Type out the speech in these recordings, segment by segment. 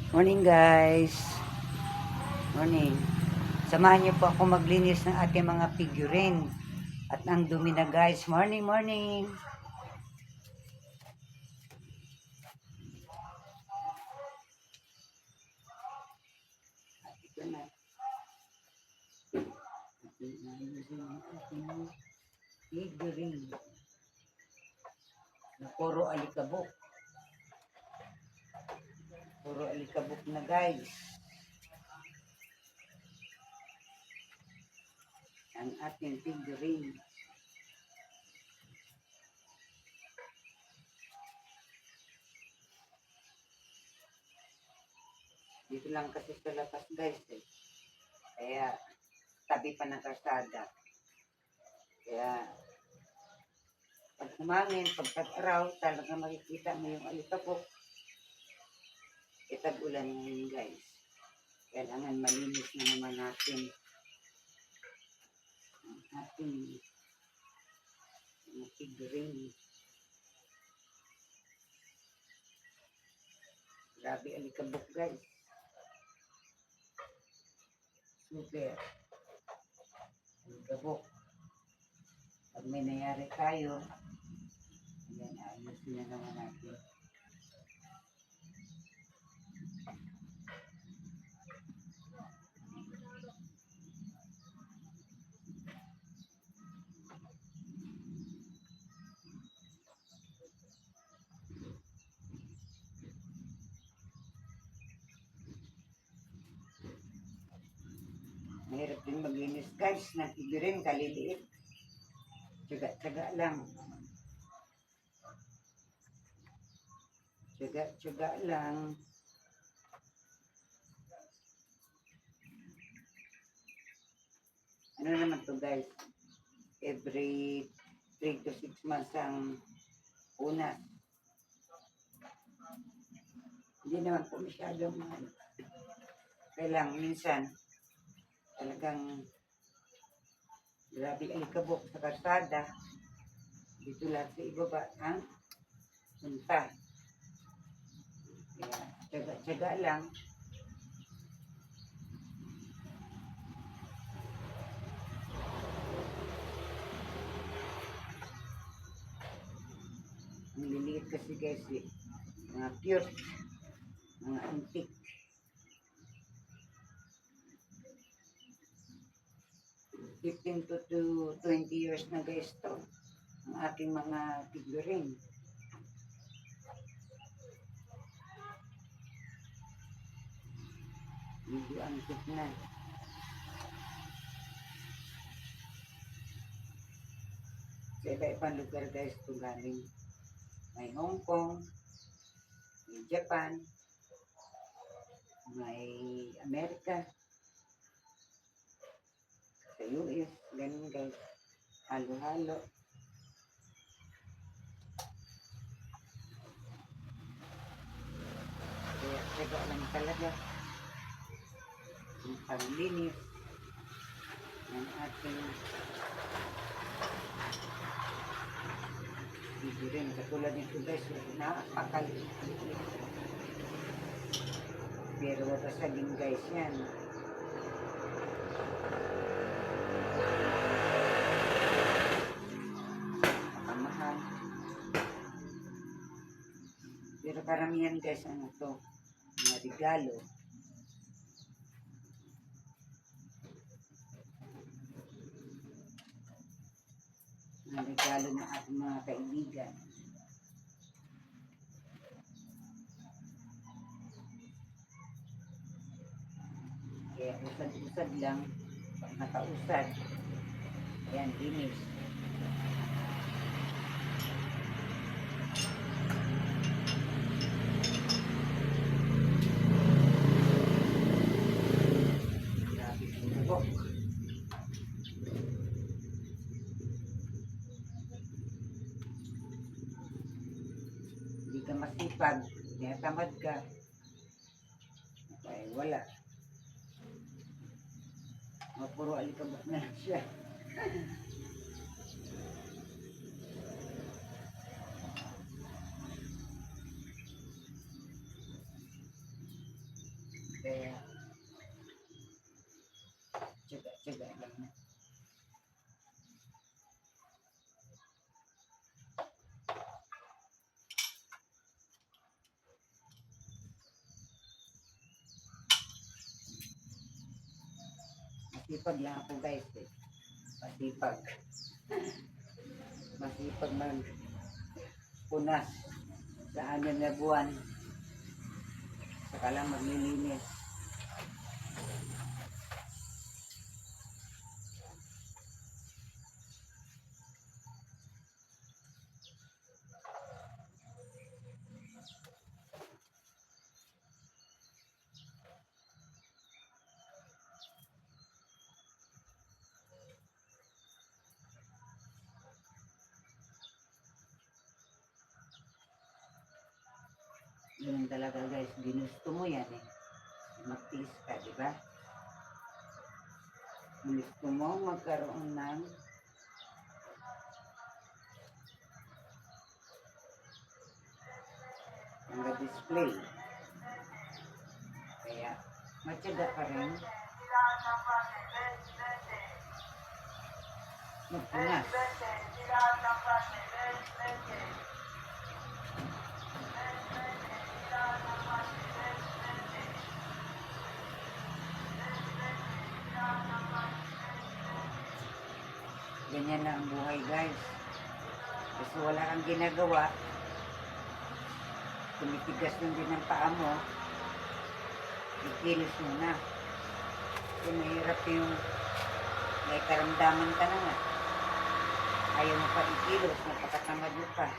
Morning guys. Morning. Samahan niyo po ako maglinis ng ating mga figurine. At ang dumi na guys. Morning, morning. Ito na. Figurine. Na puro alikabok. Puro alikabok na guys. Ang ating figurine. Dito lang kasi sa labas guys eh. Kaya tabi pa ng kalsada. Kaya pag humangin, pag tag-araw, talaga makikita mo yung alikabok. Tag-ulan ngayon guys. Kailangan malinis na naman natin ang ating mga figurine. Grabe alikabok guys. Super. Alikabok. Pag may nangyari tayo, ayan, ayusin na naman natin. Mahirap din maglinis guys ng figurine, kaliliit. Tsaga-tsaga lang. Tsaga-tsaga lang. Ano naman to guys? Every 3 to 6 months ang unas. Hindi naman po masyadong kailang minsan talagang grabe alikabok sa kalsada. Dito lahat sa ibaba ang punta. Kaya tsaga-tsaga lang. Ang liliit kasi guys eh. Mga cute. Mga antique. $15 to 20 years na guys to. Ang aking mga figurine. Medyo antik na. Sa iba-ibang lugar guys ito galing. May Hong Kong, may Japan, may Amerika, sa US, ganun guys. Halo-halo. Kaya tsaga lang talaga ang paglinis ng ating figurine. Katulad nito guys, napakaliit. Pero watasagin guys yan. Nakamahal. Pero karamihan guys, ano to, mga regalo. Mga regalo ng ating mga kaibigan. Kaya usad-usad lang, pag nakausad, ayan, linis. Grabe pinabok. Hindi ka masipag, tinatamad ka, ay wala. Puro alikabok na lang siya. Kaya, tsaga-tsaga lang. Masipag lang ako guys eh. Masipag. Masipag magpunas sa anim na buwan. Saka lang maglilinis. Yun talaga guys, ginusto mo yan eh. Magtiis ka, di ba? Gusto mo magkaroon ng display. Kaya, matyaga ka rin. Magpunas. Ganyan na ang buhay guys. Kasi wala kang ginagawa. Tumitigas lang din ang paa mo. Ikilos mo na. Kasi mahirap yung may karamdaman ka na nga. Ayaw mo pa ikilos, napakatamad mo pa.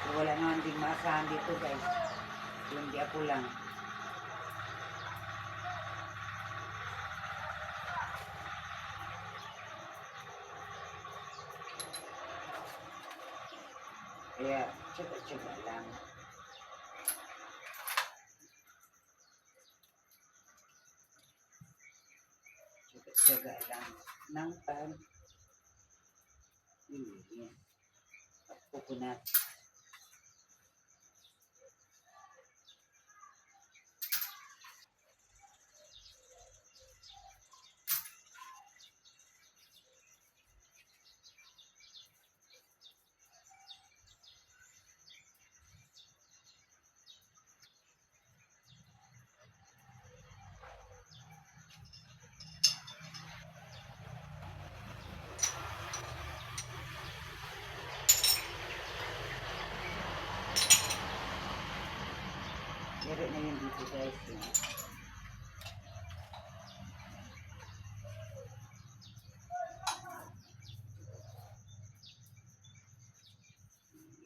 So, wala naman din maasahan dito guys. Hindi ako lang. Kaya, tsaga-tsaga lang. Tsaga-tsaga lang ng pag-linis. Pagpupunat. Meron na yun dito guys.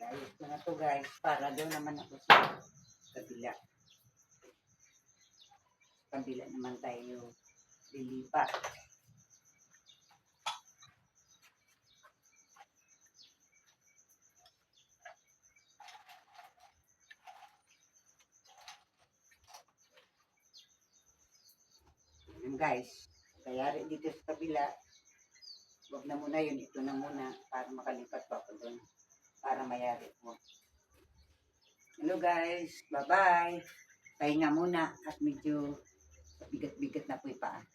Ayos ko na to guys. Para doon naman ako sa kabila. Kabila naman tayo lilipat. Yan guys. Kaya dito sa kabila, wag na muna yun. Ito na muna para makalipat pa ako doon. Para mayari mo. Hello guys. Bye-bye. Pahinga muna at medyo bigat-bigat na po yung paa.